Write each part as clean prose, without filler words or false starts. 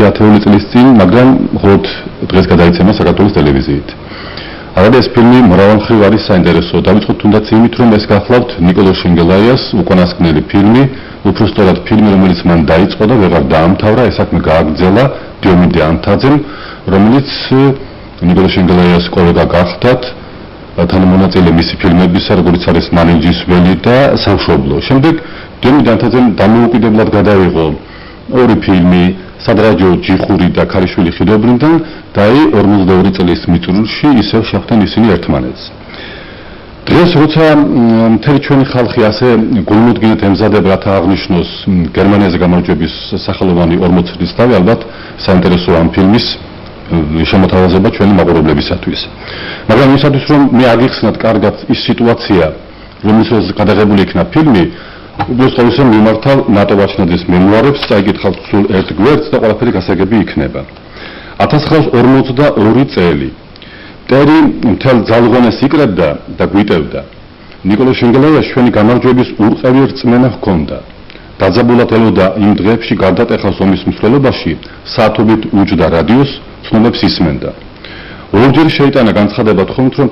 4 ათეული წლის წინ, მაგრამ მხოლოდ დღეს გადაიცემა საქართველოს ტელევიზიით. Αλλά ეს ფილმი მრავალმხრივ არის საინტერესო. დავიწყოთ თუნდაც იმით, რომ ეს გახლავთ ნიკოლოზ შენგელაიას უკანასკნელი ფილმი, უпростоრად ფილმი, რომელიც მან დაიწყო და ვეღარ დაამთავრა, ეს საქმე გააგრძელა დიომიდე ანთაძემ, რომელიც ნიკოლოზ შენგელაიას კოლეგა გახლდათ, თანამონაწილე მისი ფილმებისა, როგორც არის მანიჯის ველი და სამშობლო. შემდეგ დიომიდე ანთაძემ დამოუკიდებლად გადავიღო ორი ფილმი, სადრაჯო ჯიხური და ქალიშვილი ხიდობრინდან და 42 წლის მიწურულში ისევ შეხვდნენ ისინი ერთმანეთს. დღეს როცა მთელი ჩვენი ხალხი ასე გულმოდგინედ ემზადება რათა აღნიშნოს გერმანიაზე გამარჯვების სახელოვანი 40 წლისთავი, ალბათ საინტერესოა ამ ფილმის შემოთავაზება ჩვენი მაყურებლებისათვის. მაგრამ ისათვის რომ მე აგიხსნათ კარგად ის სიტუაცია, რომელსაც გადაღებული იქნა ფილმი, უბრალოდ ყოველსა მიმართავ ნატო ვაჩნაძის მემუარებს, წაიკითხავთ სულ ერთ გვერდს და ყველაფერი გასაგები იქნება. 1942 წელი. მტერი მთელ ძალღვანეს იკრებდა და გვიტევდა. ნიკოლოზ შენგელაიას ჩვენი გამარჯვების ურყევი რწმენა ჰქონდა. დაძაბულად ელოდა იმ დღეებში გარდატეხავს ომის მსვლელობაში, საათობით უჯდა რადიოს, ცნობებს ისმენდა. ორჯერ შეიტანა განცხადება თხოვნით, რომ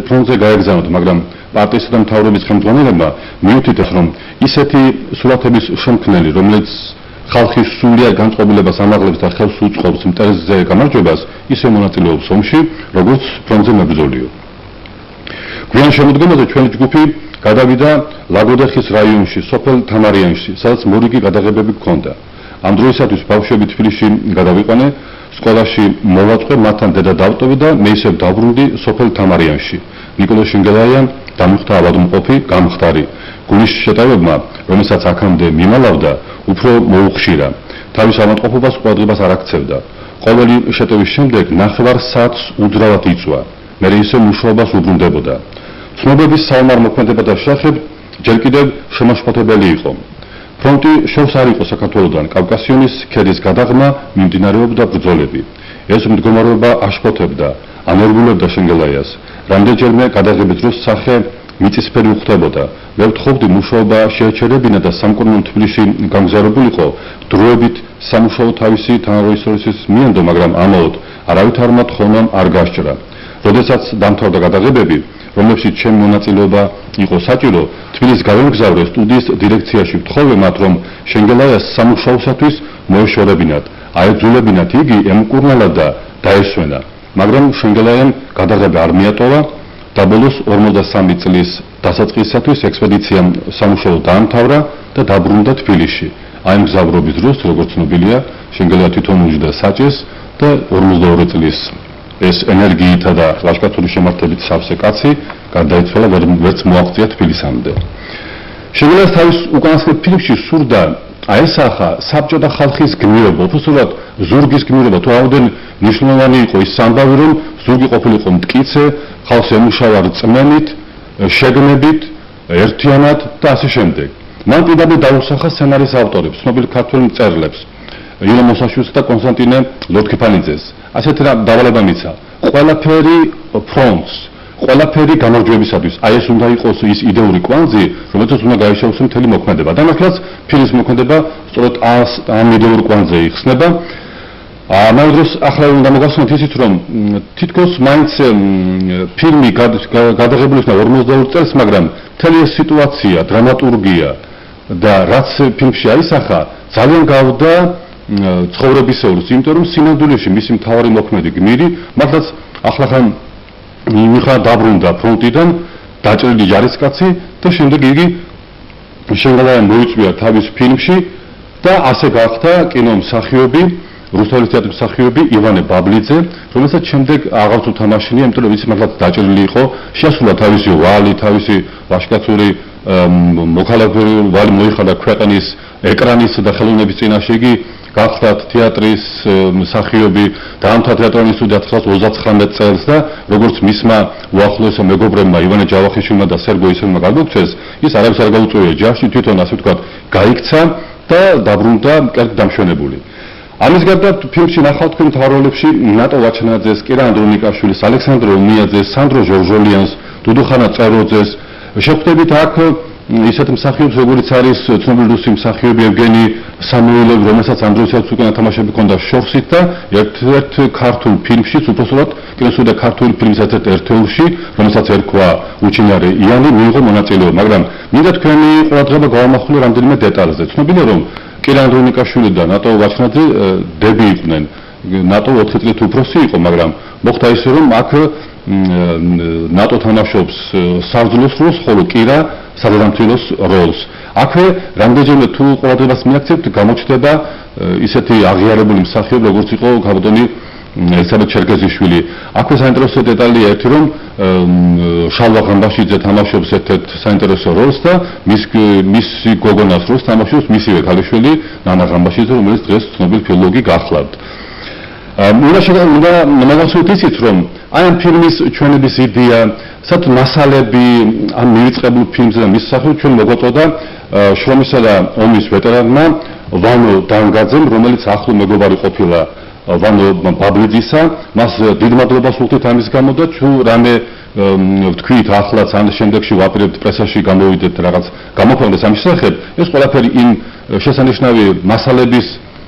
ფრონტზე გაეგზავნოთ, მაგრამ პარტიისა და მთავრობის ხელმძღვანელებმა მიუთითეს, რომ ისეთი სურათების შემქმნელი, რომელიც ხალხის სულიერ განწყობილებას ამაღლებს და ხელს უწყობს მტერზე გამარჯვებას, ისე მონაწილეობს ომში, როგორც ფრონტზე მებრძოლიო. გვიან შემოდგომაზე ჩვენი ჯგუფი გადავიდა ლაგოდეხის რაიონში, სოფელ თამარიანში, სადაც მორიგი გადაღებები ჰქონდა. ამ დროისათვის ბავშვები თბილისში გადავიყვანე, სკოლაში მოვაწყვე, მათთან დედა დავტოვე და მე ისევ დავბრუნდი სოფელ თამარიანში. ნიკოლოზ შენგელაია დამხვდა ავადმყოფი, გამხდარი. გულის შეტევებმა, რომელსაც აქამდე მიმალავდა, უფრო მოუხშირა. თავის ავადმყოფობას ყურადღებას არ აქცევდა. ყოველი შეტევის შემდეგ 9 საათს უძრავად იწვა. მე ისევ მუშაობას უბრუნდებოდა. ცნობების საომარ მოქმედებათა შესახებ ჯერ კიდევ შემაშფოთებელი იყო. ფრონტი შორს არ იყო საქართველოსთან, კავკასიონის ქედის გადაღმა მიმდინარეობდა ბრძოლები. ეს მდგომარეობა აშფოთებდა, ანერგულებდა შენგელაიას. რამდენჯერმე გადაღების დროს სახე მიწისფერი უხდებოდა. მე ვთხოვდი მუშაობა შეეჩერებინა და სამკურნალო თბილისში გამგზავრებულიყო, დროებით სამუშაო თავისი თანაროისორისის მიენდო, მაგრამ ამაოდ არავითარმა თხოვნამ არ გასჭრა. როდესაც დამთავრდა გადაღებები, რომლებშიც ჩემი მონაწილეობა იყო საჭირო, თბილისს გავემგზავრე სტუდიის დირექციაში, ვთხოვე მათ, რომ შენგელაიას სამუშაოსათვის მოეშორებინათ, აეძულებინათ იგი ემკურნალა და დაესვენა. მაგრამ შენგელაიამ გადაღება არ მიატოვა და ბოლოს 53 წლის დასაწყისისათვის ექსპედიციამ სამუშაო დაამთავრა და დაბრუნდა თბილისში. აი მგზავრობის დროს, როგორც ცნობილია, შენგელაია თვითონ უჯდა საჭეს და 42 წლის ეს ენერგიითა და ლაშქრობრივი შემართებით სავსე კაცი გარდაიცვალა, ვერც მოაღწია თბილისამდე. შენგელაიას თავის უკანასკნელ ფილმში სურდა აესახა საბჭო და ხალხის გმირობა, უბრალოდ ზურგის გმირობა, თუ რაოდენ მნიშვნელოვანი იყო ის ამბავი, რომ ზურგი ყოფილიყო მტკიცე, ხალხს ემუშავა რწმენით, შეგნებით, ერთიანად და ასე შემდეგ. მან პირდაპირ დაუსახა სცენარის ავტორებს, ცნობილ ქართველ მწერლებს, ილო მოსაშვილს და კონსტანტინე ლორთქიფანიძეს. ასეთ დავალება მიცა. ყველაფერი ფრონტს, ყველაფერი გამარჯვებისათვის. აი ეს უნდა იყოს ის იდეური კვანძი, რომელსაც უნდა გაიშალოს მთელი მოქმედება. და მართლაც ფილმის მოქმედება სწორედ ამ იდეურ კვანძზე იხსნება. ამავე დროს ახლა უნდა მოგახსენოთ ისიც, რომ თითქოს მაინც ფილმი გადაღებული იქნა 42 წელს, მაგრამ მთელი ეს სიტუაცია, დრამატურგია და რაც ფილმში აისახა, ძალიან გავდა ცხოვრებისეულს, იმიტომ რომ სინამდვილეში მისი მთავარი მოქმედი გმირი, მართლაც ახლახან მიხა დაბრუნდა ფრონტიდან, დაჭრილი ჯარისკაცი და შემდეგ იგი შენგელაიამ მოიწვია თავის ფილმში და ასე გახდა კინომსახიობი, რუსთავის თეატრის მსახიობი ივანე ბაბლიძე, რომელსაც შემდეგ აღარც უთამაშია, იმიტომ რომ ის მართლაც დაჭრილი იყო, შეასრულა თავისი ვალი, თავისი ვაჟკაცური მოქალაქური ვალი მოიხადა ქვეყნის ეკრანის და ხელოვნების წინაშე. იგი გახდათ თეატრის მსახიობი, დაამთავრა თეატრალური სტუდია 1939 წელს და როგორც მისმა უახლოესო მეგობრებმა ივანე ჯავახიშვილმა და სერგო ისენმა გადმოგცეს, ის არავის არ გაუწევია ჯარში, თვითონ ასე ვთქვათ, გაიქცა და დაბრუნდა კერძ დამშვენებული. ამის გარდა ფილმში ნახავთ მთავარ როლებში ნატო ვაჩნაძეს, კირა ანდრონიკაშვილის, ალექსანდრე ომიაძეს, სანდრო ჟორჟოლიანს, დუდუხანა წეროძეს. შეხვდებით აქ ისეთ მსახიობს, როგორც არის ცნობილი რუსი მსახიობი ევგენი სამოილოვი, რომელსაც ამ დროისაც უკვე ნათამაშები ჰქონდა შორსით და ერთ-ერთ ქართულ ფილმშიც, უბრალოდ კინოსტუდია ქართული ფილმის ერთ-ერთეულში, რომელსაც ერქვა უჩინარი იანი, მიიღო მონაწილეობა, მაგრამ მინდა თქვენი ყურადღება გავამახვილო რამდენიმე დეტალზე. ცნობილია, რომ კირან რუნიკაშვილი და ნატო ვაჩნაძე დები იყვნენ. ნატო 4 წლით უფროსი იყო, მაგრამ მოხდა ისე, რომ აქ ნატო თამაშობს საბრძოლოს როლს, ხოლო კირა სადამამთილოს როლს. აქვე რამდენჯერმე თუ ყურადღებას მიაქცევთ, გამოჩნდება ისეთი აღიარებული მსახიობი, როგორც იყო კაპიტანი ელისაბედ ჩერკეზიშვილი. აქვე საინტერესო დეტალია ერთი, რომ შალვა ღამბაშიძე თამაშობს ერთ-ერთ საინტერესო როლს და მისი გოგონას როლს თამაშობს მისივე ქალიშვილი ნანა ღამბაშიძე, რომელიც დღეს ცნობილი ფილოლოგი გახლავთ. უნდა მოგახსოვოთ ისიც, რომ აი ამ ფილმის ჩვენების იდეა, საერთოდ მასალები ამ მივიწყებულ ფილმზე და მის სახელით ჩვენ მოგვაწოდა შრომისა და ომის ვეტერანმა ვანო დანგაძემ, რომელიც ახლო მეგობარი ყოფილა ვანო ბაბლიძისა. მას დიდ მადლობას ვუხდით ამის გამო და თუ რამე ვთქვით ახლაც ან შემდეგში ვაპირებთ პრესაში გამოვიდეთ რაღაც გამოქვეყნდეს ამ შესახებ, ეს ყველაფერი იმ შესანიშნავი მასალების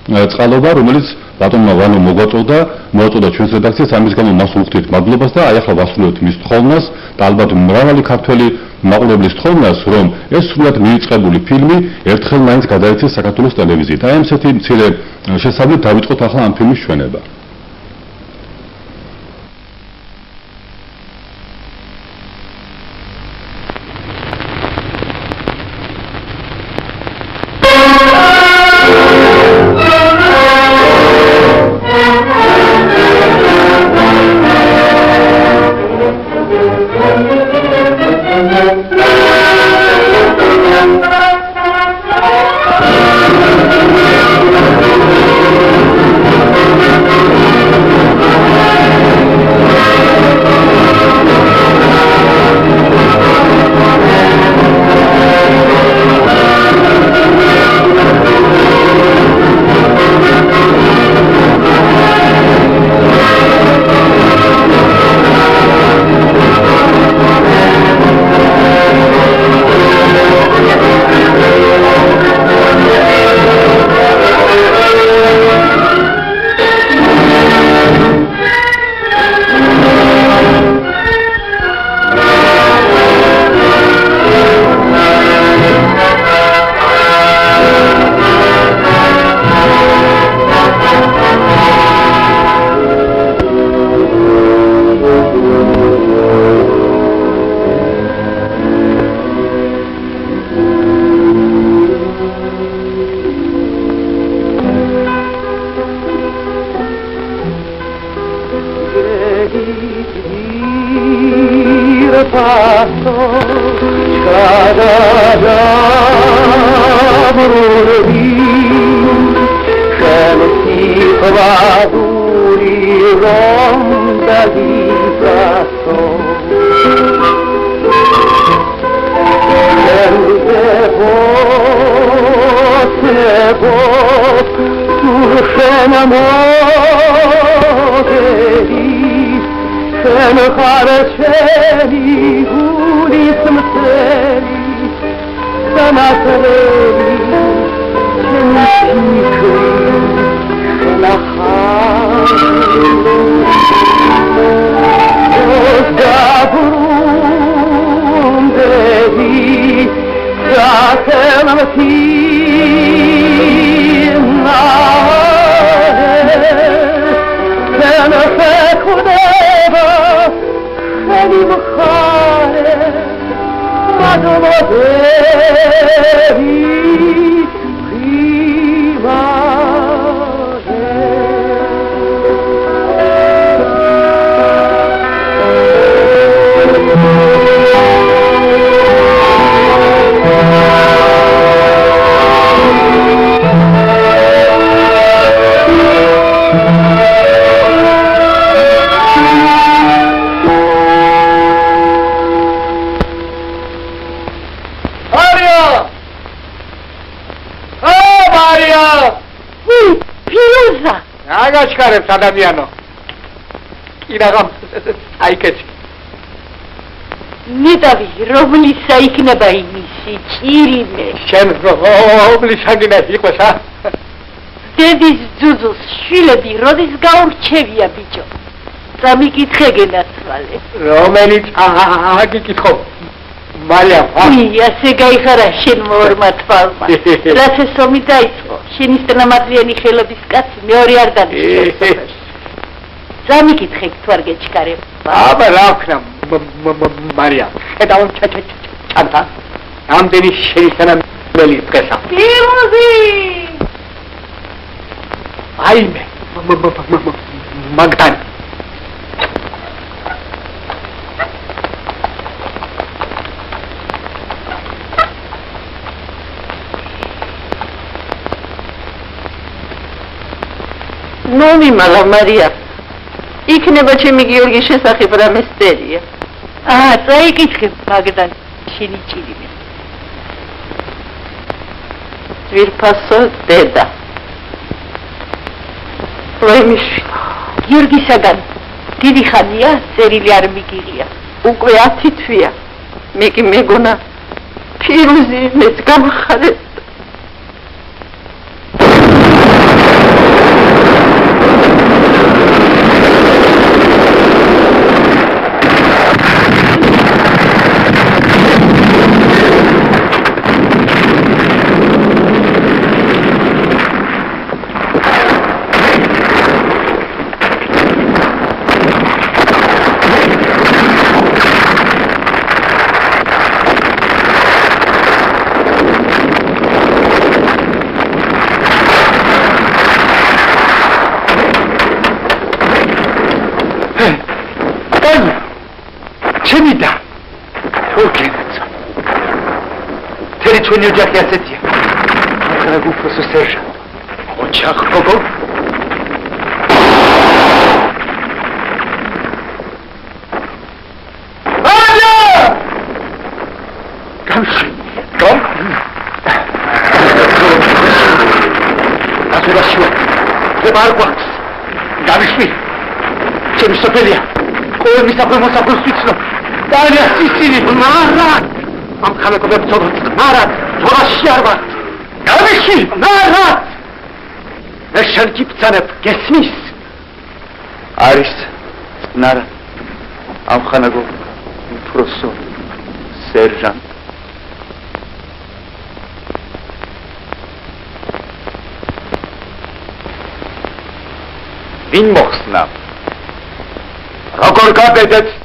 წყალობა, რომელიც ბატონმა ვანო მოაწოდა ჩვენს რედაქციას, ამის გამო მას ვუხდით მადლობას და აი ახლა ვასრულებთ მის თხოვნას და ალბათ მრავალი ქართველი მაყურებლის თხოვნას, რომ ეს სრულად მივიწყებული ფილმი ერთხელ მაინც გადაეცეს საქართველოს ტელევიზიით. აი ესეთი მცირე შესაბამით დავიწყოთ ახლა ამ ფილმის ჩვენება. აგაჩქარებს ადამიანო. კირაღამ აიკეთ. ნედავი რომლისა იქნება იმისი ჭირიმე შენ რომლისაგინა იყოს დედის ძუძუს შვილები როდის გაურჩევია ბიჭო წამიკითხე გენაცვალე რომელიც აგიკითხო მარიამ ასე გაიხარა შენ მორმა თვალმა რაც ეს ომი დაიწყო შენის თანამადლიანი ხელობის კაცი მეორე არ დანიშნეს წამიკითხე თუ არ გეჩქარებ აბა რა ვქნა მარიამ ედავ ჩანთა ამდენი შენის თანამედლის დღესა დიმოზი აიმე მაგდანი მომიმალა მარია იქნება ჩემი გიორგის შესახებ რამე სტერია წაიკითხე მაგდან შენი ჭირიმე ძვირფასო დედა ვაიმიშვილი გიორგისაგან დიდი ხანია წერილი არ მიგიღია უკვე 10 თვეა მე კი მეგონა ფირუზი მეც გამხარეთ ჩვენი ოჯახი ასეთია. ახლა გუფროსო სერჟანტ. ოჯახ გოგო. აია! გამში. გომ. ასურაშო. ზებარყვაც. გამში. ჩემი სოფელია. ყოველ მისაფრმოსაფროს ვიცნო. დაია სიცილი. მარა. ამ ხალხობებს თორად მარად თორაში არ ვარ გამიში მარად მე შენ გიბცანებ გესმის არის ნარა ამ ხანაგო უფროსო სერჟანტ ვინ მოხსნა როგორ გაბედეთ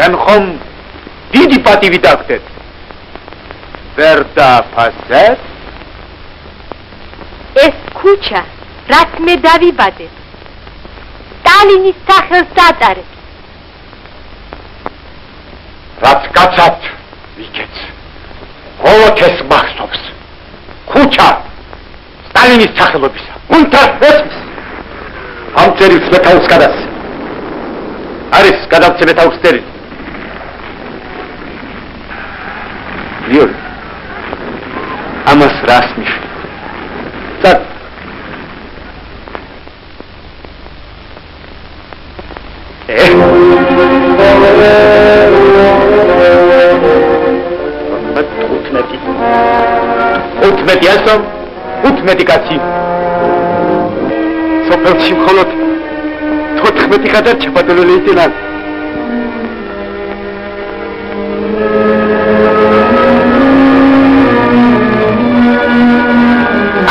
ჩვენ ხომ დიდი პატივი დაგდეთ. ვერ დაფასეთ? ეს ქუჩა, რაც მე დავიბადე. სტალინის სახელს დაწარებ. რაც კაცად ვიქეც. ყოველ ეს მახსოვს. ქუჩა სტალინის სახელობისა. უნტარ ამ წერილს მეთაურს გადას. არის გადავცე მეთაურს წერილი. Юрий, амас расмиш. Так. Утмети асам, утмети кაცი. სოფელში მხოლოდ 14 გადარჩა ბატონო ლეიტენანტ.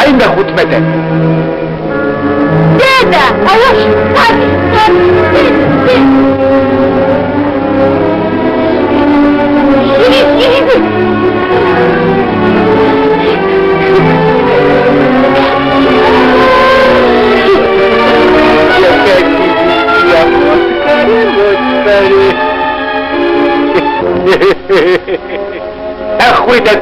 Ainda 15. Deda, awash, tadi, أخوتك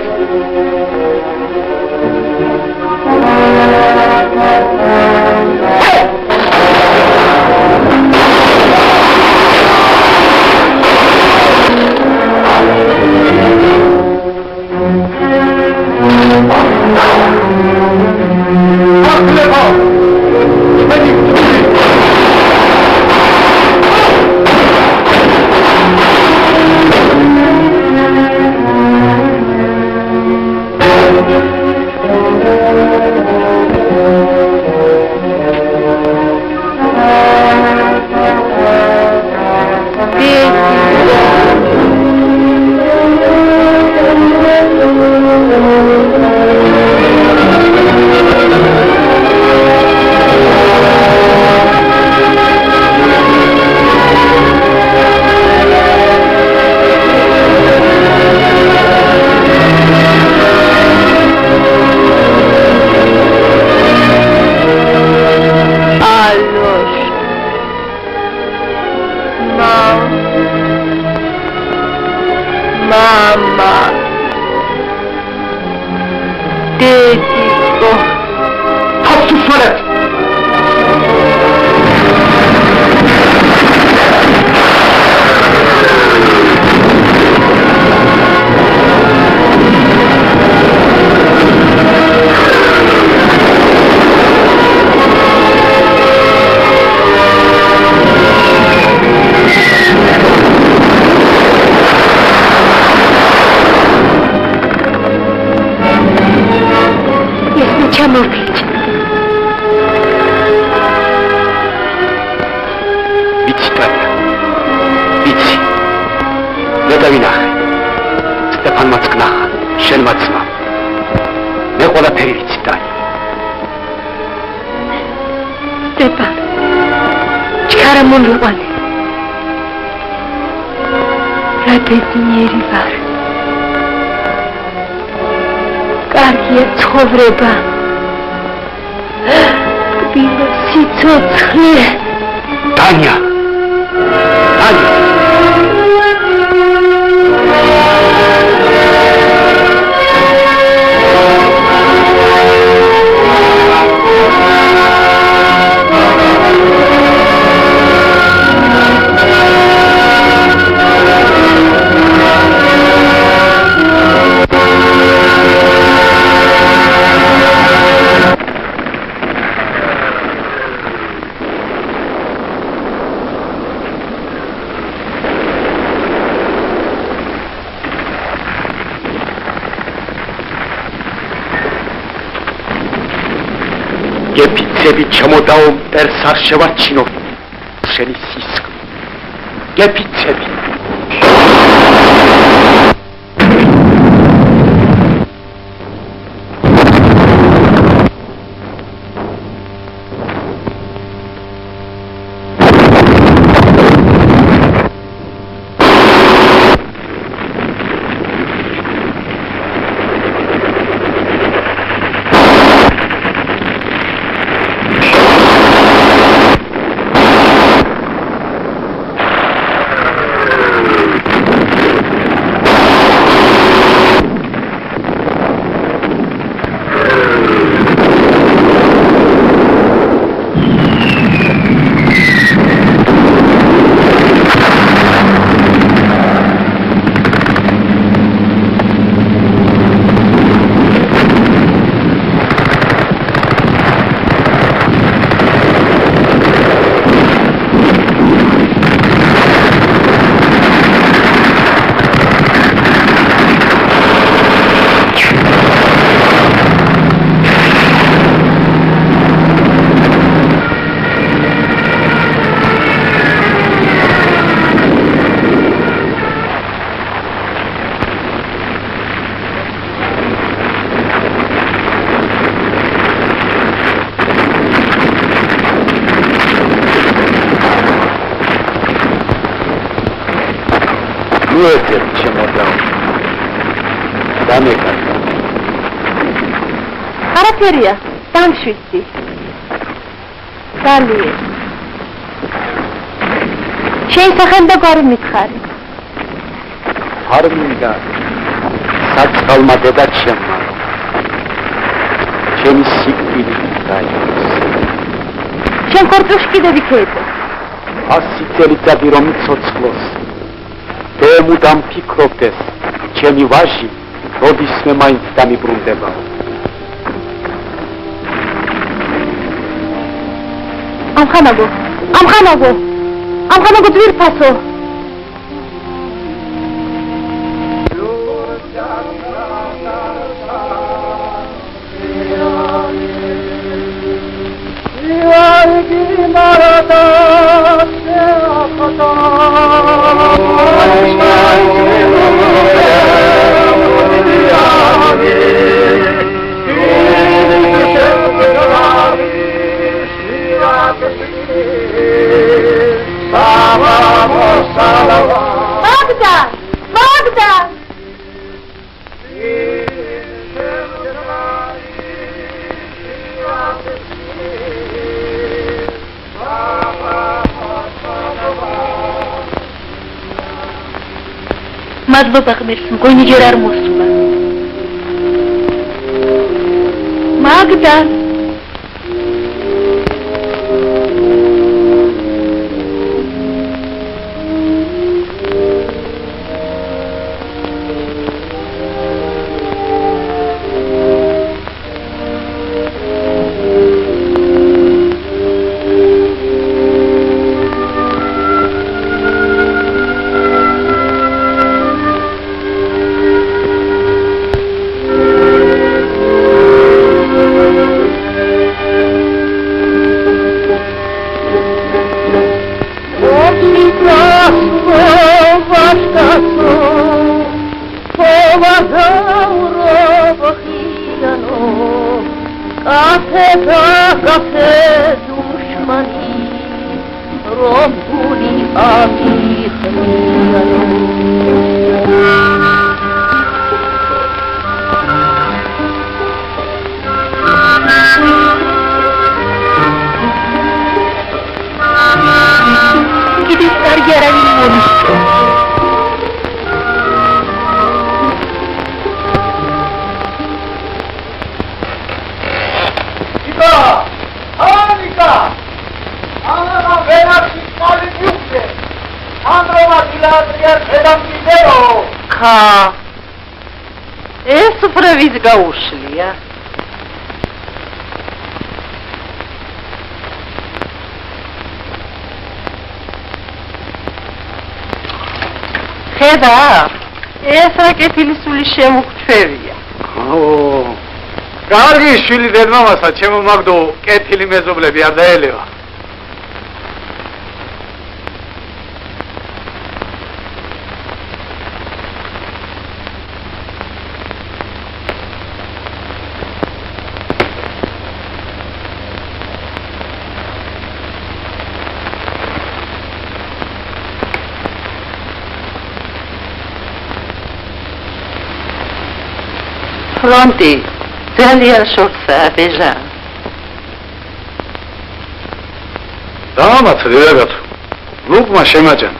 გადავინახე. სტეფანმა წკნახა, შენმა ძმა. მე ყველაფერი ვიცი, ტანია. სტეფან, ჩქარა მომიყვანე. რა ბედნიერი ვარ. კარგია ცხოვრება. ტკბილა სიცოცხლე. ტანია. ტანია. გეფიცები ჩამოდაო მტერს არ შევარჩინო შენი სისხლი გეფიცები არაფერია, დამშვიცი. ძალიან. შენ სახანდა გარი მითხარი. არ მინდა. საწყალმა დედა ჩემმა. ჩემი სიკვდილი დაიწყო. შენ ქორწილში კიდე ვიქეეთო. 100 წელიწადი რომ მიცოცხლოს. მე მუდამ ფიქრობდეს, ჩემი ვაჟი როდისმე მაინც დამიბრუნდება. ამხანაგო ძვირფასო. Magda! მადლობა ღმერთს, მგონი ჯერ არ მოსულა. მაგდა ეს უფრო ვის გაუშლია? ხედა, ეს რა კეთილი სული შემოგჩვევია. კარგი შვილი დედმამასა, ჩემო მაგდო კეთილი მეზობლები არ დაელევა. ფრონტი ძალიან შორსაა ბეჟა. დამამაცხე დედაგაცო, ლუკმა შემაჯანა.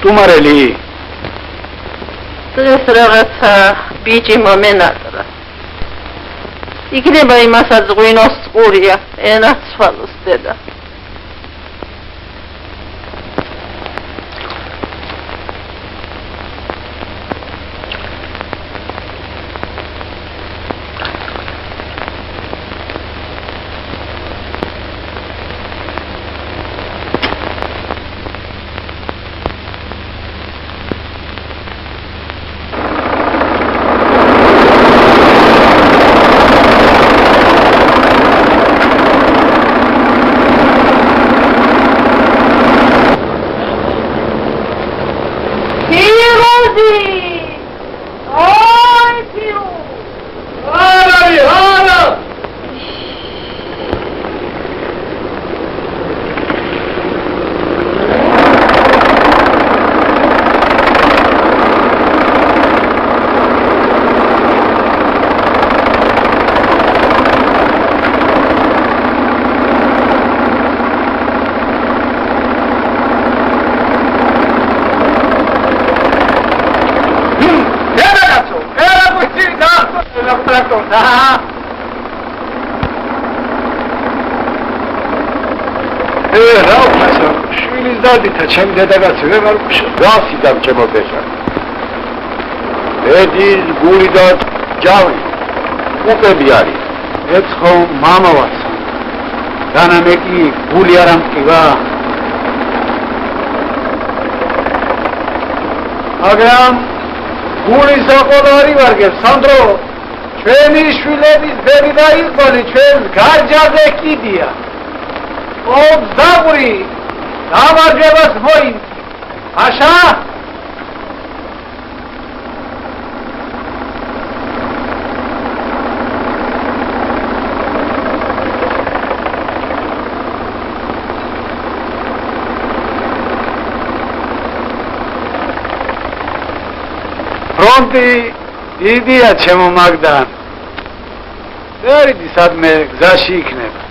თუმარელი დღეს რაღაცა ბიჭი მომენატრა. იქნება იმასაც ღვინოს წყურია, ენაცვალოს დედა. დადითა ჩემი დედაგაცი ვერ მარკუშა რა სიდამ ჩემო ბეჭა ედის გული და ჯავი უკები არის ეცხო მამავაც დანამე კი გული არ ამტკივა აგრამ გული საყოლა არ ივარგებს სანდრო ჩვენი შვილების ბერი და იყოლი ჩვენს გარჯაზე კიდია ობზაური გამარჯვებას მოიმ აშა ფრონტი დიდია ჩემო მაგდან ვერ იცი სადმე გზაში იქნება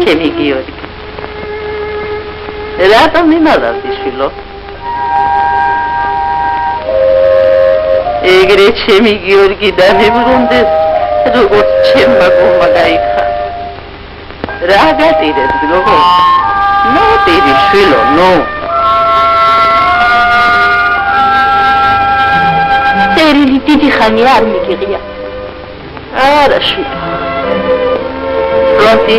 ჩემი გიორგი. რატომ იმალავდი შვილო? ეგრე ჩემი გიორგი დამიბრუნდეს, როგორც ჩემმა გულმა გაიხარა. რა გატირებს გოგო? ნუ ტირი შვილო, ნუ. წერილი დიდი ხანი არ მიგიღია. არა შვილო. ფრონტი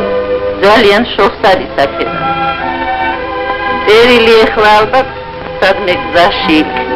ძალიან შოხს არის აქედან. წერილი ეხლა ალბათ სადმე გზაში იქნება.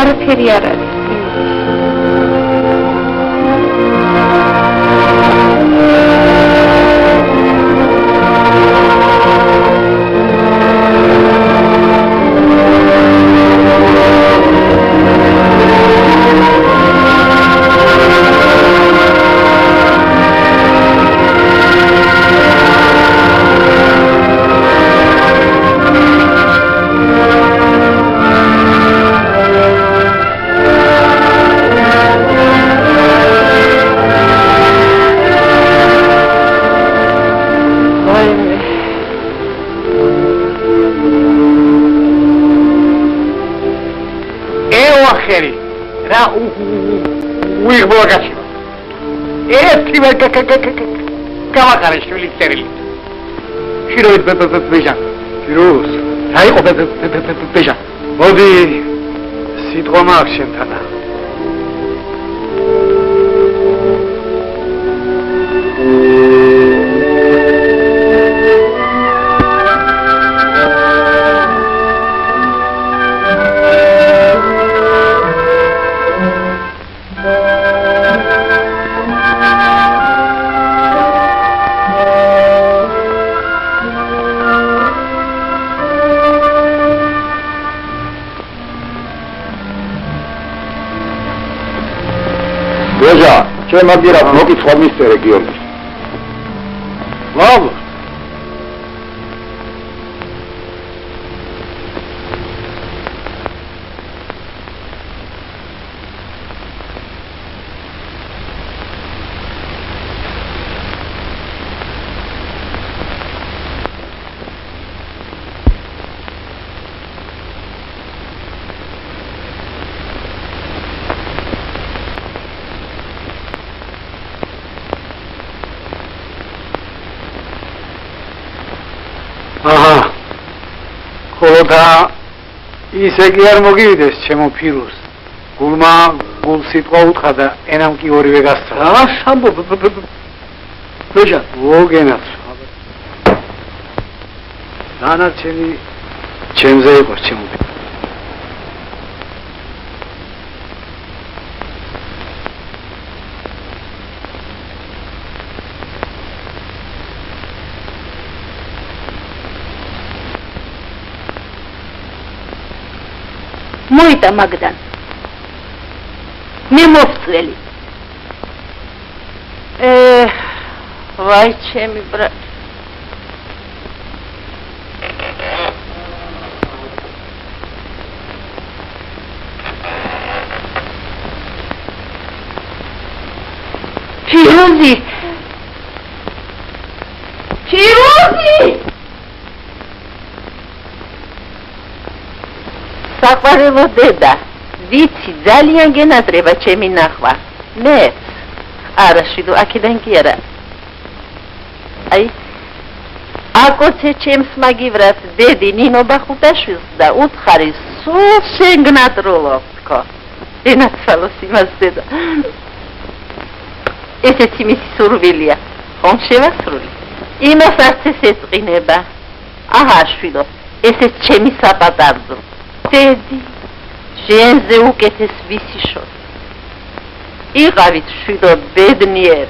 არაფერი არ არის. Kavakar şöyle steril. Şiro'yu bejan. Şiro'us. Hayır o bejan. Bodi sitqoma akşentana. Чем магира мокит хвалмистер Георгий. Ладно. და ისე კი არ მოგივიდეს ჩემო ფირუს. გულმა გულ სიტყვა უთხრა და ენამ კი ორივე გასცა. რა შამბო ბეჟა მოგენაც. დანარჩენი ჩემზე იყოს ჩემო. მოიტა მაგდან მე მოვწველი ვაი ჩემი ბრატ Firuzi საყვარელო დედა, ვიცი, ძალიან გენაზრება ჩემი ნახვა. მე არა შვიდო, აქედან კი არა. აი, აკოცე ჩემს მაგივრად დედი ნინო ბახუტაშვილს და უთხარი სულ შენგნადრულო თქო ენაცვალოს იმას დედა ესეც მისი სურვილია ხომ შევასრულე იმას არც ეს ეწყინება აჰა შვილო ესეც ჩემი საპატარძო დედი შენზე უკეთეს ვისი შორი იყავით შვილო ბედნიერ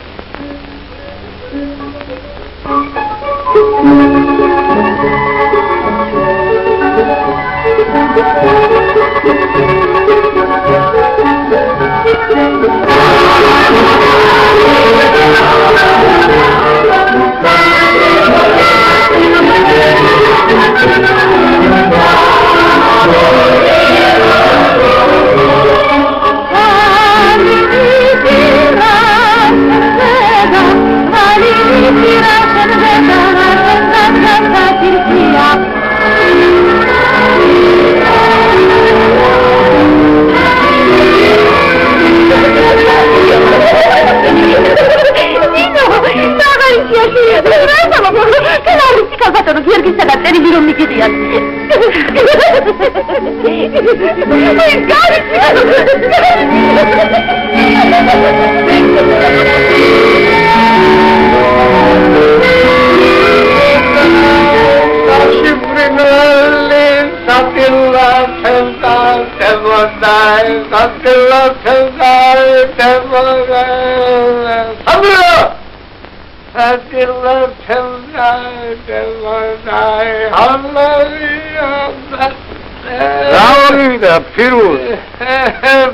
Firuz.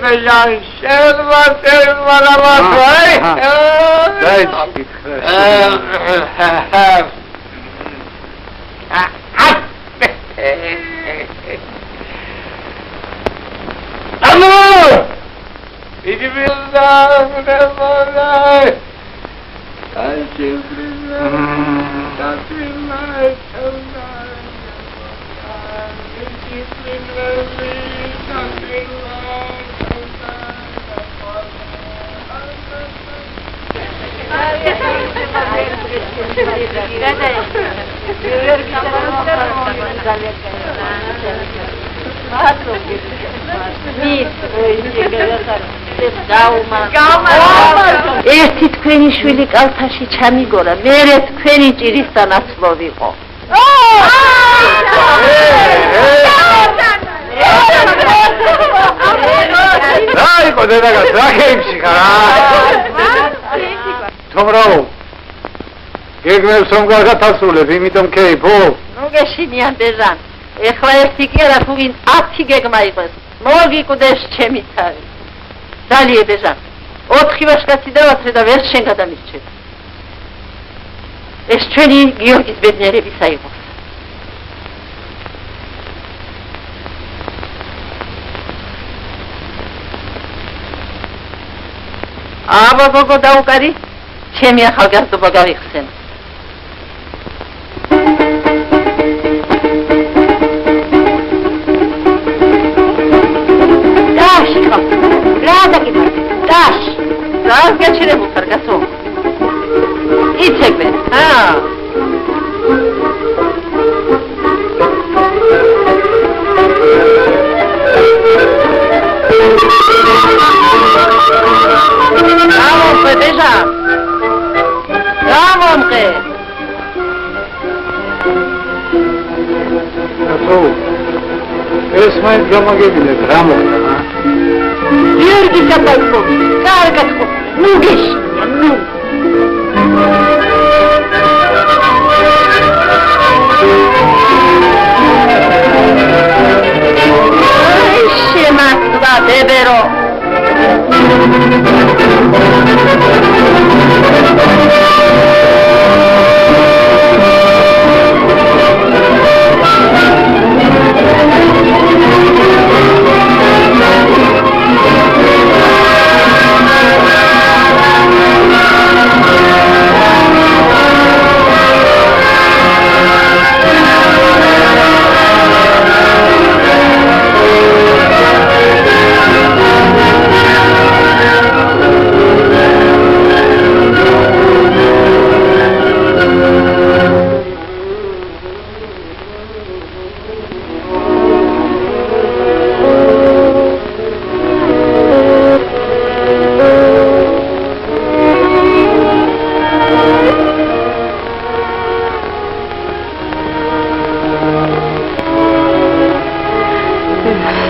Beyan şerva terva lavay. Dayt. Alo! İdi billah nevalay. Ay şifrillah. Şafrillah. ერთი თქვენი შვილი კალთაში ჩამიგორა, მერე თქვენი ჭირისთან აცლო ვიყო. Ay, kodena ga trakhemshi khara. Tomrao. Gegmel somgarga tasruleb, imitom keipo. Nu geshinyan bejan. Ეხლა ერთი კი არა, თუ გინ 10 გეგმა იყოს. მოგიკვდეს ჩემი თავი. ძალიან ბეჟან. 4 ვაშკაცი დავაცრე და ვერ შენ გადამირჩეთ. ეს ჩვენი გიორგის ბედნიერებისა იყო. აბა გოგო დაუკარი, ჩემი ახალგაზრდობა გავიხსენ. Dash. Dash geçirelim kargaso. İçek be. Ha. Tamam be deja. Tamam be. Kaso. Esmayt gamagebile dramo. Gheorghe Zapalco, carcă-te, nu gheși, nu. Ce m-a dat, Bebero?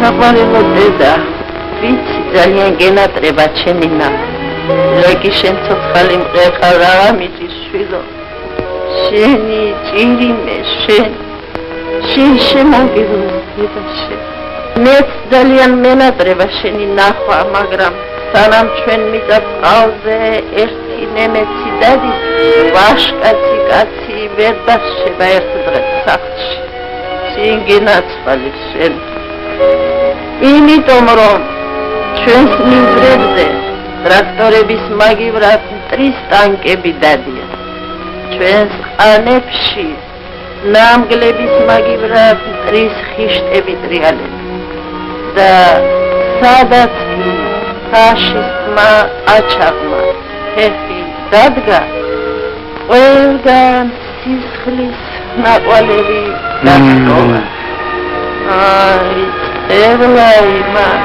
საყვარელო დედა, ვიცი ძალიან გენატრება ჩემი ნახე. ლეკი შენ ცოცხალი მყეყავ რაღა მიდის შვილო. შენი ჭირიმე შენ შემოგივლო დედა შენ. მეც ძალიან მენატრება შენი ნახვა, მაგრამ სანამ ჩვენ მიწა-წყალზე ერთი ნემეცი დადის, ვაშკაცი კაცი ვერ დასრჩება ერთ დღეს სახლში. შენ გენაცვალე შენ. იმიტომ რომ ჩვენს მინდვრებზე ტრაქტორების მაგივრად მტრის ტანკები დადიან. ჩვენს ყანებში ნამგლების მაგივრად მტრის ხიშტები ტრიალენ. და სადაც კი ფაშისტმა ყაჩაღმა ხეხი დადგა, ყველგან სისხლის ნაყვალები დასტომა. აი, წერლაი მან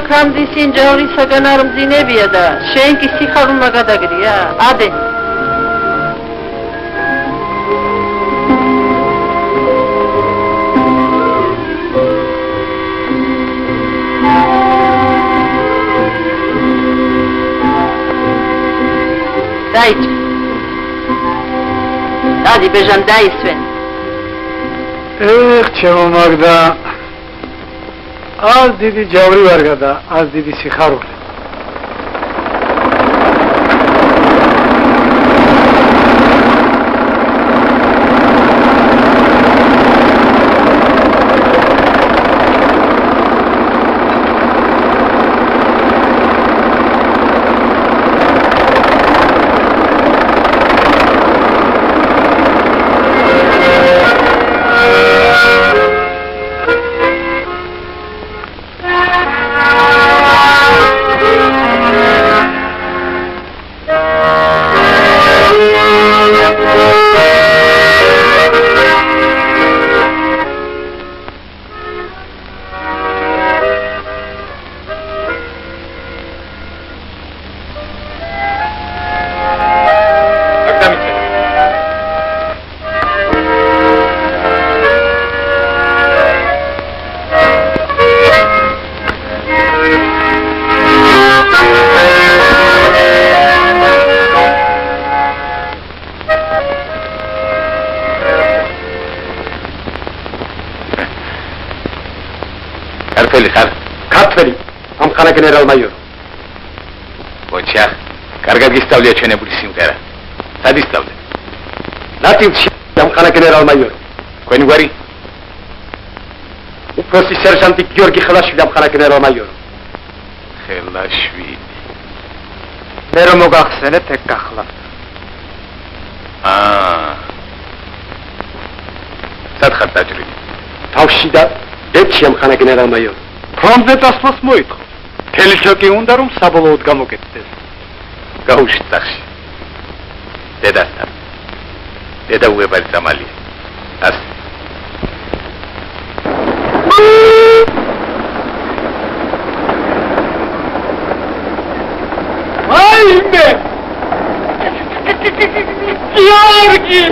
Kamdisin jawri sagan ar mdzinebia da shen ki sixaruna gadagriya ade Dait Adi bejan daisven ჩემო მაგდა Az didi javri var gada, az didi sixarul. General Mayor. Bocha, carga gistable chenebuli simtera. Sadistable. Nativ am khana General Mayor. Koin gwari. Uprosi sergeant Georgi Khalashvili am khana General Mayor. Khalashvili. Mero mogakhsenet ek gakhla. Sad khat tajribi. Tavshi da etchi am khana General Mayor. From the tasmas moikho. Telishokი უნდა რომ საბოლოოდ გამოკეთდეს. გაუშვით სახში. დედასთან. დედა უებარი სამალია. ას. აიმე! გიორგი!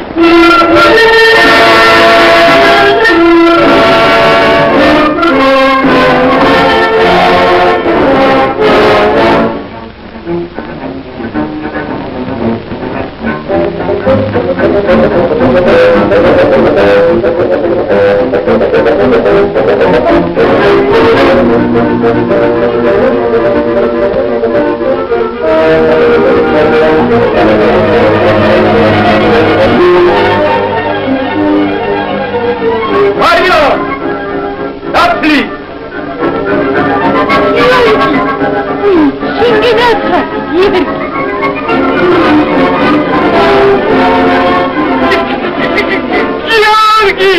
Mario! Napoli! Singinata, Iverki. Georgi!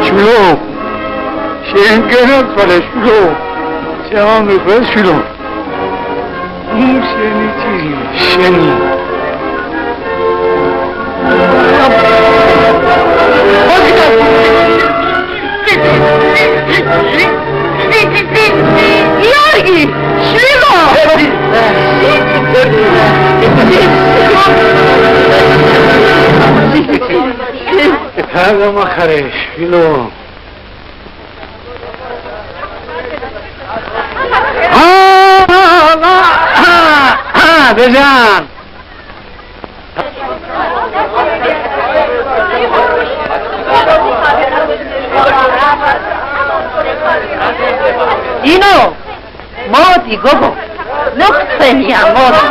Şulo! Şengenat fale şulo! Selamı ver şulo! Seni çiğ, seni! Georgi, Şilo! Hadi makare, Şilo! Dejan! Ino, modi, gogo, noktsenia, modi.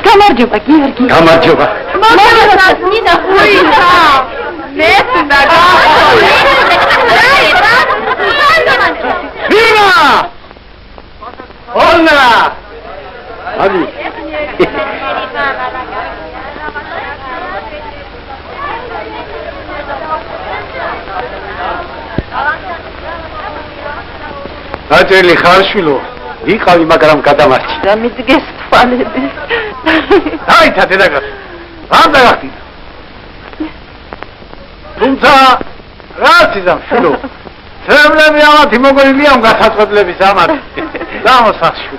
გამარჯობა, გიორგი. გამარჯობა. მოგესალმებით, ნინა, ხუინა. ნეცნა, Viva! Hola! Hadi. Აწელი ხარშვილო, ვიყავი, მაგრამ გადამარჩი. დამიდგეს თვალები. დაიცა დედაკა. არ დაგახტი. თუმცა რაც იზამ შვილო. ცემლები ამათი მოგონილია გასაწყვეტლების ამათი. დამოსახში.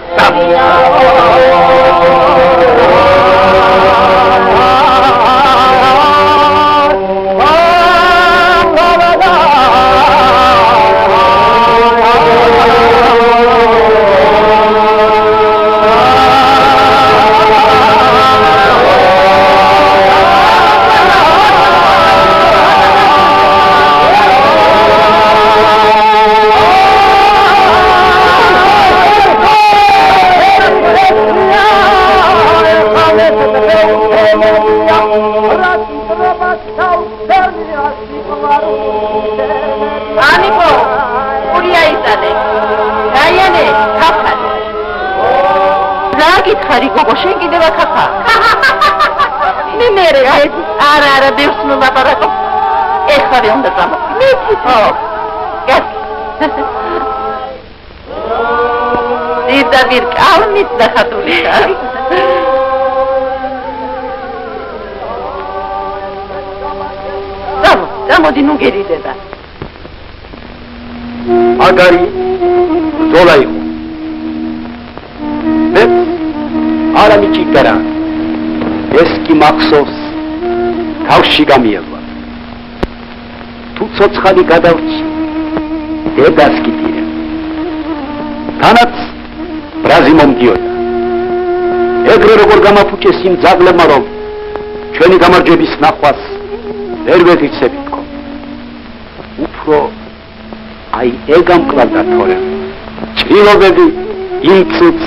Aniko, Uria izade. Rayane, kafan. Ragit khari gogo shen gideva kafa. Me mere ara devs nu labarako. Ეხარი უნდა წამო. მიწითო. გას. დიძაბირ კალმის დახატულია. გამოდი ნუ გერიდება. მაგარი ბრძოლა იყო. მე არა მიჭირდა. ეს კი მახსოვს თავში გამიელვა. თუ ცოცხალი გადავრჩი, დედას კიდირე. თანაც ბრაზი მომდიოდა. ეგრე როგორ გამაფუჭეს იმ ძაღლებმა, რომ ჩვენი გამარჯვების ნახვას ვერ ვეღიცებით თქო. უფრო აი ეგამ კლავდა თორე. ჭრილობები იმ ცუც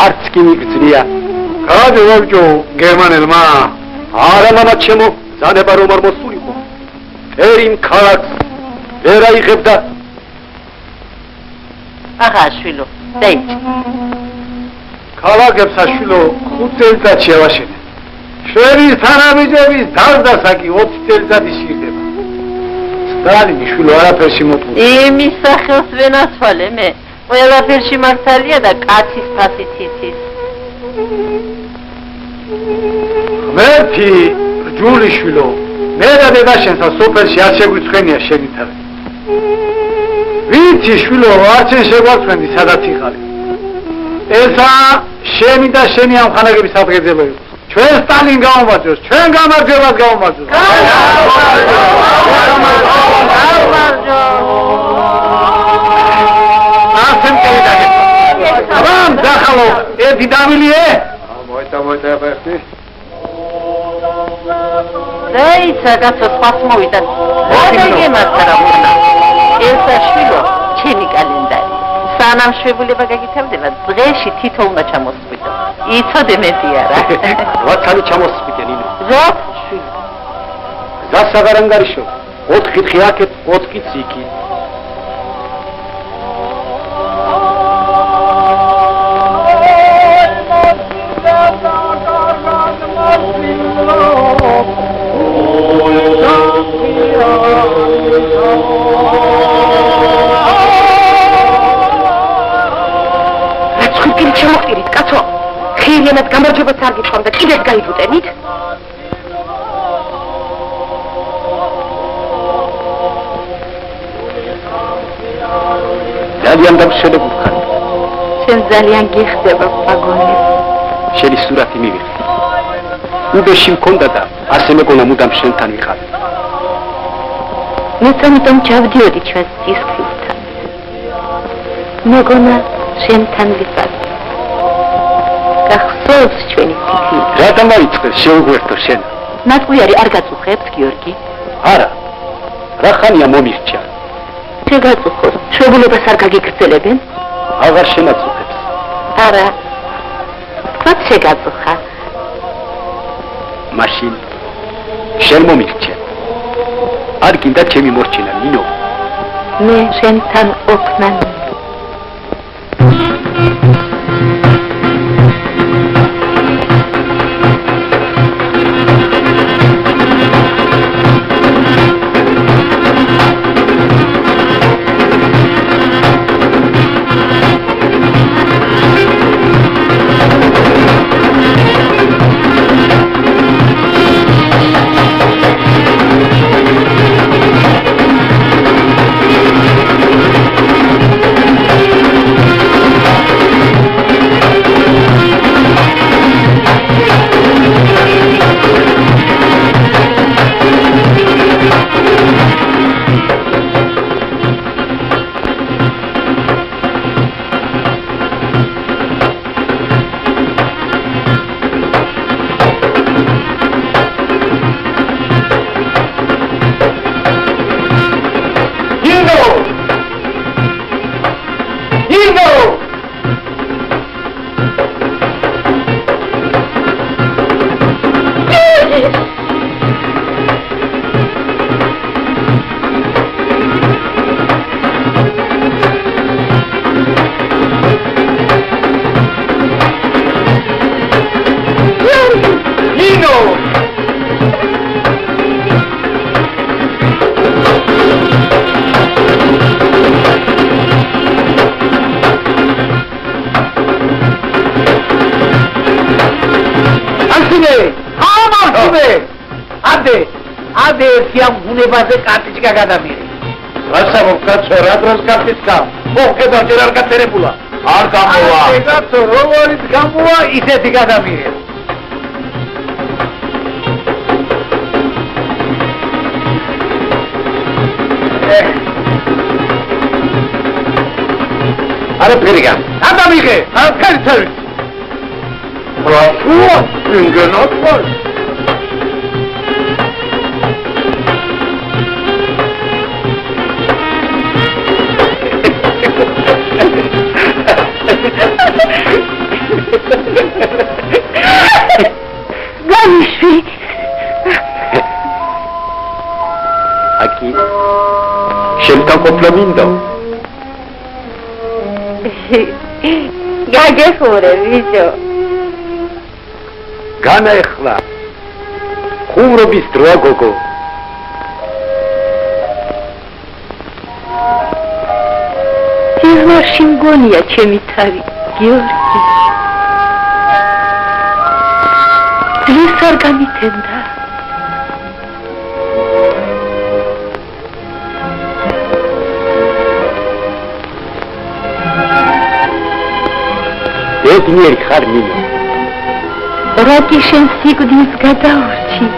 არც კი მიგწრია. გადავაბჯო გერმანელმა. არა მამა ჩემო, ზანება რომ არ მოსულიყო. ერიმ ქალაქს ვერ აიღებდა. აღა შვილო, დაიჭი. ქალაქებს აშვილო 5 წელიწადში ავაშენე. შენი თანამედების დავდასაკი 20 წელიწადი სირდება. სტალინი შვილო არაფერში მოტყუდა. იმის სახელს ვენაცვალე მე. ყველაფერში მართალია და კაცის ფასით იცის. მერტი რჯული შვილო. მე და დედა შენსა სოფელში არ შეგვიცხენია შენი თავი. ვიცი შვილო, არც შენ შეგვაცხენდი სადაც იყარი. ესა შენი და შენი ამხანაგების ადგილზე იყო. ჩვენ სტალინ გაუმარჯოს, ჩვენ გამარჯვებას გაუმარჯოს. Აბამ, დახალო, ერთი დამილიე? მოიცა ერთი. დაიცა კაცო, სხვას მოვიდა. რა მართლა უნდა. ესა შვილო, ჩემი კალენდარი. სანამ შეგვიძლია გაგითავდება, დღეში თითო უნდა ჩამოსვიდო. იცოდე მეტი არა. ვათანი ჩამოსვიდე, ნინო. რა შვილო. გზას აღარ ანგარიშო. 4 კითხი აქეთ, 4 კითხი იქ. ჩამოხტირით, კაცო. ხეილიანად გამარჯვებას არ გითხოვთ და კიდეც გაიბუტენით? ძალიან დამშვენებული ხარ. შენ ძალიან გიხდება, პაგონი. შენი სურათი მივიღე. უბეში მქონდა და ასე მეგონა მუდამ შენთან ვიყავ. მეცემიტომ ჩავდიოდი ჩვენს ცისქვილთან. მეგონა შენთან ვიყავ. გახსოვს ჩვენი ციხე? რა დამაიწყეს შეუღვერთო შენ? ნატყვიარი არ გაწუხებთ, გიორგი? არა. რა ხანია მომირჩა? შეგაწუხოს, შეგულებას არ გაგიგრძელებენ? აღარ შენაწუხებს. არა. თქვათ შეგაწუხა. მაშინ შენ მომირჩა. არ გინდა ჩემი მორჩინა, ნინო? მე შენთან ოფნან. ade siam bунებაზე კარტიჭკა გადამიღე. რასა მოკაცო, რა დროს კარტიჭკა? მოხედა ჯერ არ გაწერებულა. არ გამოვა. აი კაცო, როგორიც გამოვა, ისეთი გადამიღე. არა ფერიგა. გადამიღე, არ ფერცევი. პროფუ, ინგენოთვალ. Ganishi. Aqui. Șemta complemento. Gage fure, vijo. Gana ეხლა. ხუმრობის დროა გოგო. სიღნარში მგონია ჩემი თავი, გიორგი. დღეს არ გამითენდა. ბედნიერი ხარ ნინო. როდი შენ სიკვდილს გადაურჩი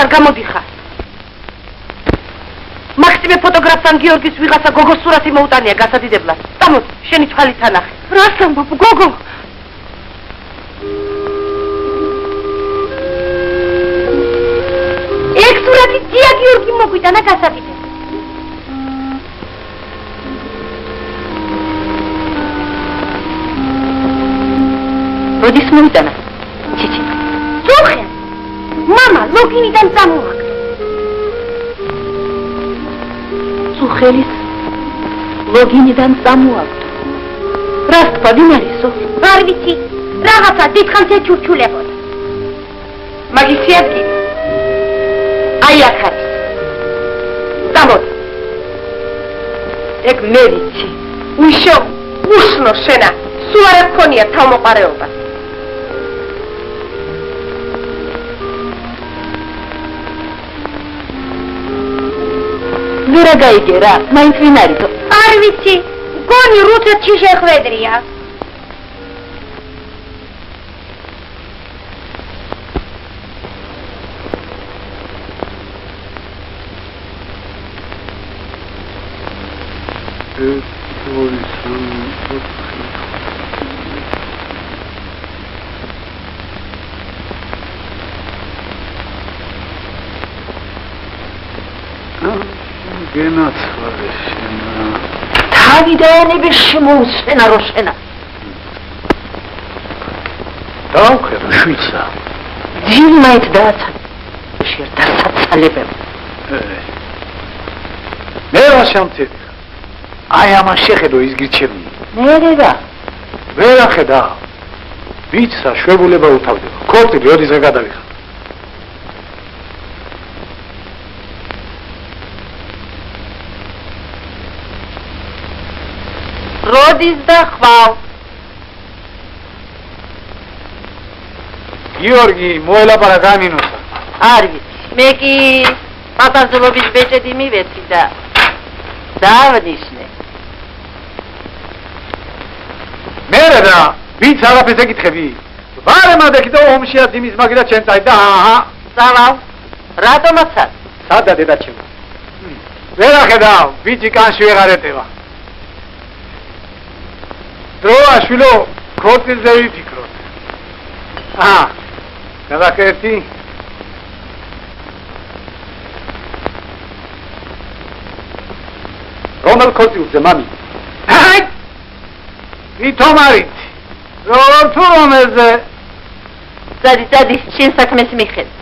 არ გამოდიხარ. მაქსიმე ფოტოგრაფთან გიორგის ვიღაცა გოგოს სურათი მოუტანია გასადიდებლად. წამოდი, შენი თვალით ანახე. რას ამბობ, გოგო? ეგ სურათი ძია გიორგი მოგვიტანა გასადიდებლად. როდის მოიტანა? ჩიჩი. სუხე. Mama, ლოგინიდან წამოვაგდო. სუხელის ლოგინიდან წამოვაგდო. რას თქვა, ვინ არისო? არ ვიცი, რაღაცა დიდხანს ეჩურჩულებოდა. მაგისი ადგილი. აი აქ არის. წამოდი. ეგ მე ვიცი. უშო, უშნო შენა. სულ არ გქონია თავმოყარეობა. ვერა გაიგერა, მაინც ვინ არისო? არ ვიცი, გონი რუსეთში შეხვედრია. თავიდანები შემოუსვენა როშენა. დავხედო შვიცა. ძილი მაინც დააცალე. შერდა საცალებები. მე რა შემწირდი. აი ამას შეხედო ის გირჩევი. მე რა. ვერ ახედა. ვიცსა შვებულება უთავდება. ქორწილი როდის გადავიხარ. როდის დახვალ? გიორგი მოელაპარაკა ამინოსა. არ ვიცი, მე კი პატარძლობის ბეჭედი მივეცი და დავნიშნე. მე რა, ვინც არაფერს ეკითხები? ვარემადექი და ომშიაც იმის მაგილა ჩემ წაი და აჰა. წავალ. რატომაც არ? სადა დედაჩემო? ვერ ახედავ, ბიჭი კანში ვეღარ ეტევა. დროა შვილო, ქორწილზე ვიფიქროთ. აჰა. გადაკეთდი. რომელ ქორწილზე, მამი? აი! ვითომ არით? როგორ თუ რომელზე? ძადი, შენ საქმეს მიხედ.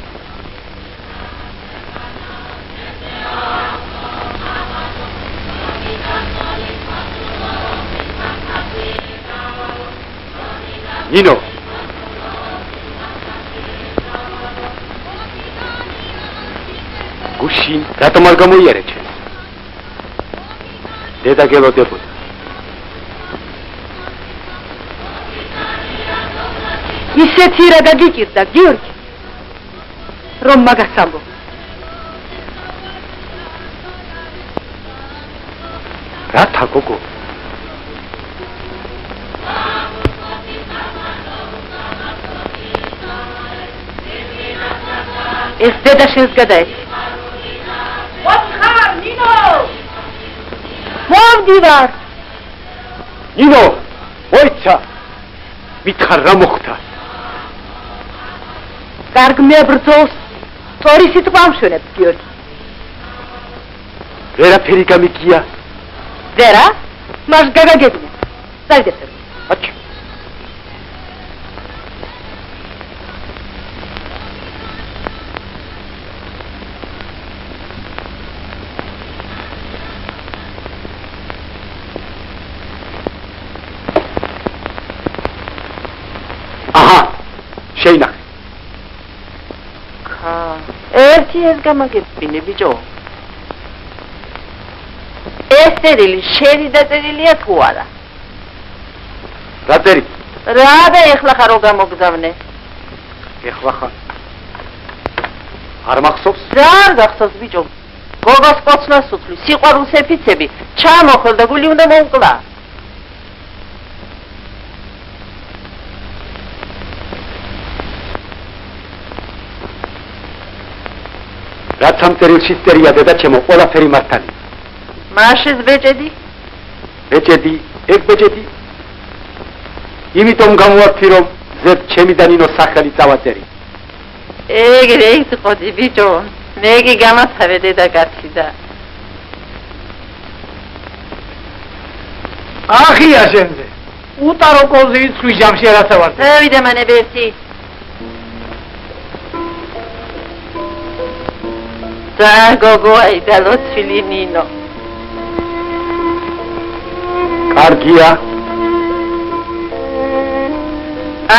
ნინო მაშინ რატომ არ გამოიარე ჩემს? დედა გელოდებოდა. ისეთი რა დაგიკირდა, გიორგი, რომ მაგას ამბობ. რათა გოგო? ეს დედა შენს გადაეცი. ოთხარ, ნინო! მომდივარ. ნინო, მოიცა. მითხარ რა მოხდა? კარგ მებრძოლს სწორი სიტყვა ამშვენებ, გიორგი. ვერაფერი გამიგია. ვერა? მას გაგაგებინე. საერთოდ. აჩ. აჰა, შეინახე. ერთი ეს გამაგებინე, ბიჭო. ეს წერილი შენი დაწერილია თუ არა? რა წერი? რა და ეხლა ხარ რო გამოგზავნე? ეხლა ხარ. არ მახსოვს? რა არ გახსოვს, ბიჭო? გოგოს კოცნას უცვლი, სიყვარულს ეფიცები, ჩამოხელ და გული უნდა მოუკლა. რაც ამ წერილში წერია დედა ჩემო, ყველაფერი მართალია. მაშეს ბეჭედი? ბეჭედი, ეგ ბეჭედი. იმიტომ გამოვაქცი რომ ზედ ჩემი და ნინოს სახელი წავაწერი. ეგრე იტყოდი, ბიჭო. მე კი გამაცავე დედაკაცი და. ახია შენზე. უტარო კოზი იცხვი ჯამში არასავარდი. დავიდა მანე ბერტი. და გოგო აიდა ლოცვილი ნინო. კარგია.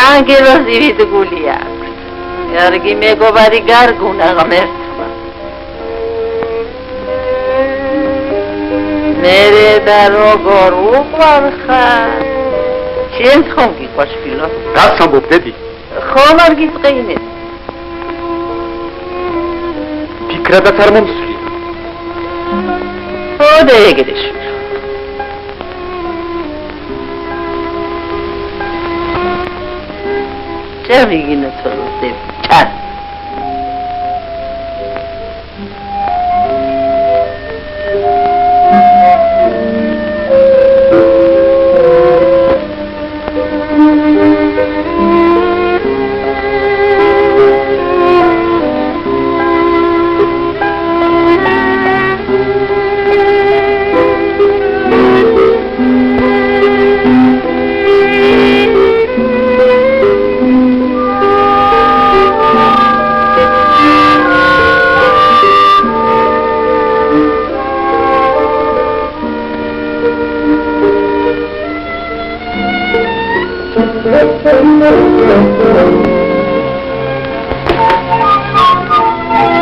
ანგელოს ივიდგული აქვს. კარგი მეგობარი გარგუნა ღმერთმა. მერე და როგორ უყვარხარ. შენ ხომ გიყვარს შვილო? რას ამბობ დედი? ხომ არ გიწყინეს? ფიქრადაც არ მომსვლი. ხოდა ეგრე შვილო. Termina todo de chat.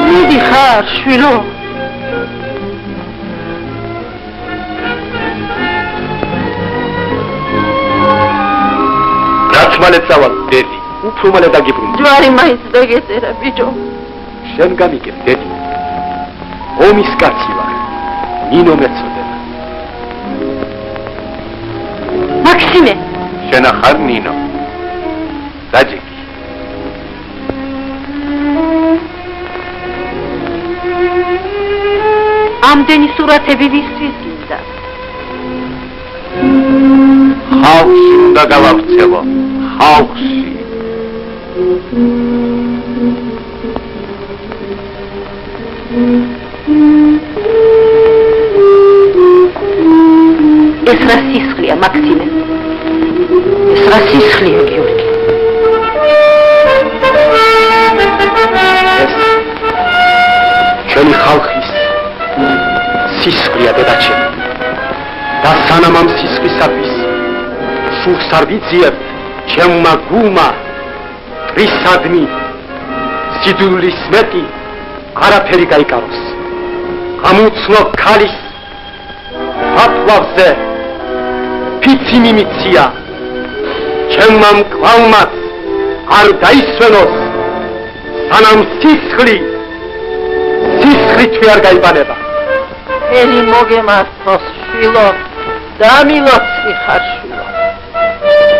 მიდი ხარ შვილო. რაც მალე წავალ დედი, უფრო მალე დაგიბრუნდი. ჯვარი მაინც დაგეწერა ბიჭო. შენ გამიგებ დედი. ომის კაცი ვარ. ნინო მეწოდება. მაქსიმე. შენ ახარ ნინო. დაჯიკი. ამდენი სურათები ვისთვის გინდა? ხალხში უნდა გავაქცევო. ხალხში. ეს რა სისხლია, მაქსიმე? ეს რა სისხლია, გიორგი? ეს ჩვენი ხალხის სისხლია დედაჩემ. და სანამ ამ სისხლისათვის სულს არ ვიძიებთ ჩემმა გულმა პრისადმი სიძულის მეტი არაფერი გაიკაროს. ამუცნო ქალის აფლავზე ფიცი მიმიცია ჩემმა მკვალმაც არ დაისვენოს სანამ სისხლით არ გაიბანება ელი მოგემართოს შვილო დამილოცი ხარ შვილო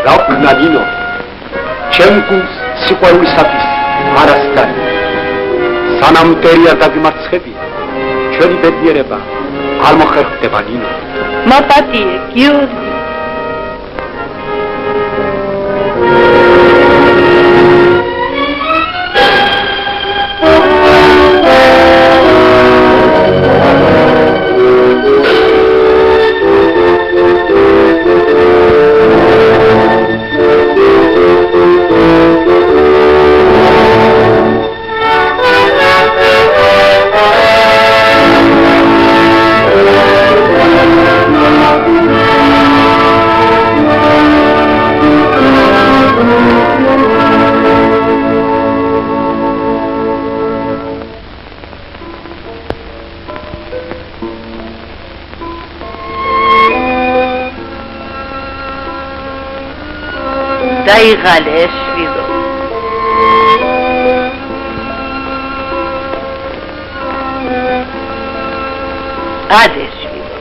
რა ვქნა ნინო ჩემ გულს სიყვარულისათვის არასდარი სანამ მტერი არ დაგიმარცხებია ჩვენი ბედნიერება არ მოხერხდება ნინო მაპატიე გიორგი დაიღალე შვილო ადე შვილო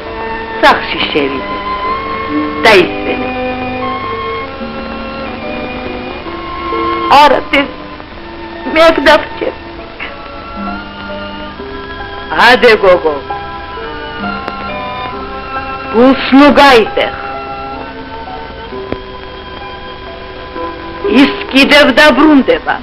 სახში შევიდე დაისვენე არა მე აქ დავჭერ ადე გოგო გულს ნუ გაიტეხ ის კიდევ დაბრუნდება